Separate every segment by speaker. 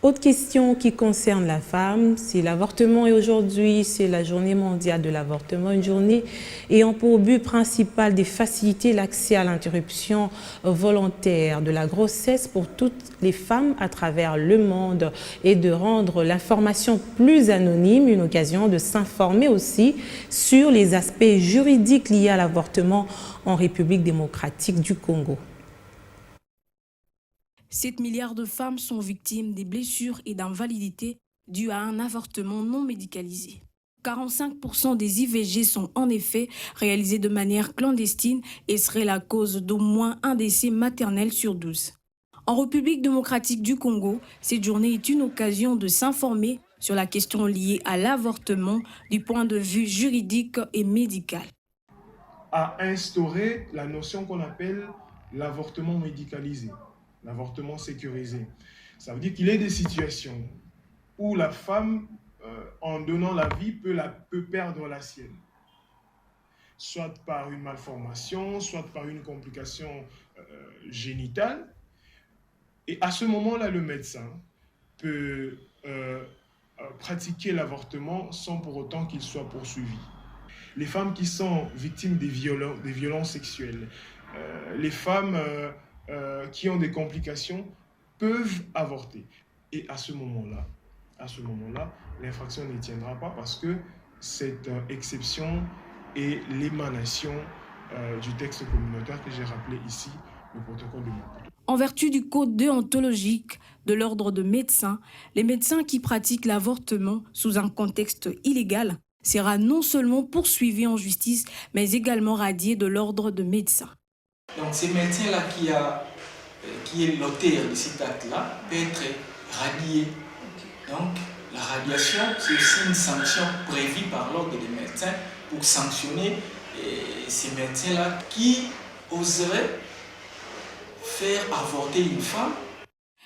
Speaker 1: Autre question qui concerne la femme, c'est l'avortement et aujourd'hui c'est la journée mondiale de l'avortement, une journée ayant pour but principal de faciliter l'accès à l'interruption volontaire de la grossesse pour toutes les femmes à travers le monde et de rendre l'information plus anonyme, une occasion de s'informer aussi sur les aspects juridiques liés à l'avortement en République démocratique du Congo.
Speaker 2: 7 milliards de femmes sont victimes des blessures et d'invalidité dues à un avortement non médicalisé. 45% des IVG sont en effet réalisés de manière clandestine et seraient la cause d'au moins un décès maternel sur 12. En République démocratique du Congo, cette journée est une occasion de s'informer sur la question liée à l'avortement du point de vue juridique et médical.
Speaker 3: A instauré la notion qu'on appelle l'avortement médicalisé, l'avortement sécurisé. Ça veut dire qu'il y a des situations où la femme, en donnant la vie, peut perdre la sienne. Soit par une malformation, soit par une complication génitale. Et à ce moment-là, le médecin peut pratiquer l'avortement sans pour autant qu'il soit poursuivi. Les femmes qui sont victimes des violences sexuelles, les femmes qui ont des complications peuvent avorter. Et à ce moment-là, l'infraction ne tiendra pas parce que cette exception est l'émanation du texte communautaire que j'ai rappelé ici, le protocole de Maputo.
Speaker 2: En vertu du code déontologique de l'ordre de médecins, les médecins qui pratiquent l'avortement sous un contexte illégal sera non seulement poursuivi en justice, mais également radié de l'ordre de médecins.
Speaker 4: Donc ces médecins-là qui est l'auteur de cet acte-là peut être radié. Donc la radiation, c'est aussi une sanction prévue par l'ordre des médecins pour sanctionner ces médecins-là qui oseraient faire avorter une femme.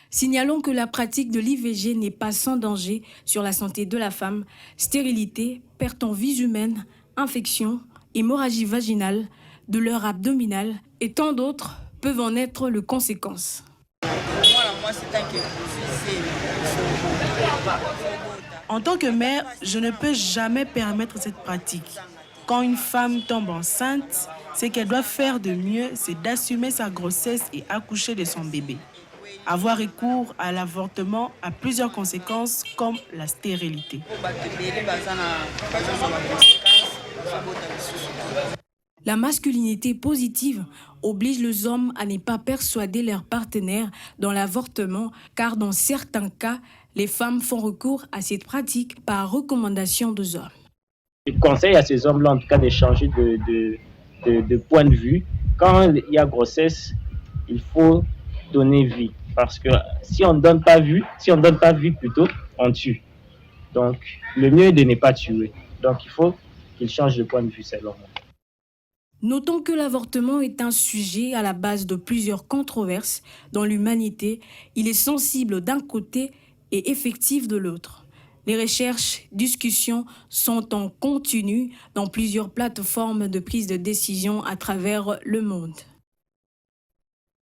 Speaker 2: Signalons que la pratique de l'IVG n'est pas sans danger sur la santé de la femme. Stérilité, perte en vie humaine, infection, hémorragie vaginale, douleur abdominale et tant d'autres peuvent en être les conséquences.
Speaker 5: En tant que mère, je ne peux jamais permettre cette pratique. Quand une femme tombe enceinte, ce qu'elle doit faire de mieux, c'est d'assumer sa grossesse et accoucher de son bébé. Avoir recours à l'avortement a plusieurs conséquences comme la stérilité.
Speaker 2: La masculinité positive oblige les hommes à ne pas persuader leur partenaire dans l'avortement, car dans certains cas, les femmes font recours à cette pratique par recommandation des hommes.
Speaker 6: Je conseille à ces hommes-là, en tout cas, de changer de point de vue. Quand il y a grossesse, il faut donner vie. Parce que si on ne donne pas vie plutôt, on tue. Donc, le mieux est de ne pas tuer. Donc, il faut qu'ils changent de point de vue, selon moi.
Speaker 2: Notons que l'avortement est un sujet à la base de plusieurs controverses dans l'humanité. Il est sensible d'un côté et effectif de l'autre. Les recherches, discussions sont en continu dans plusieurs plateformes de prise de décision à travers le monde.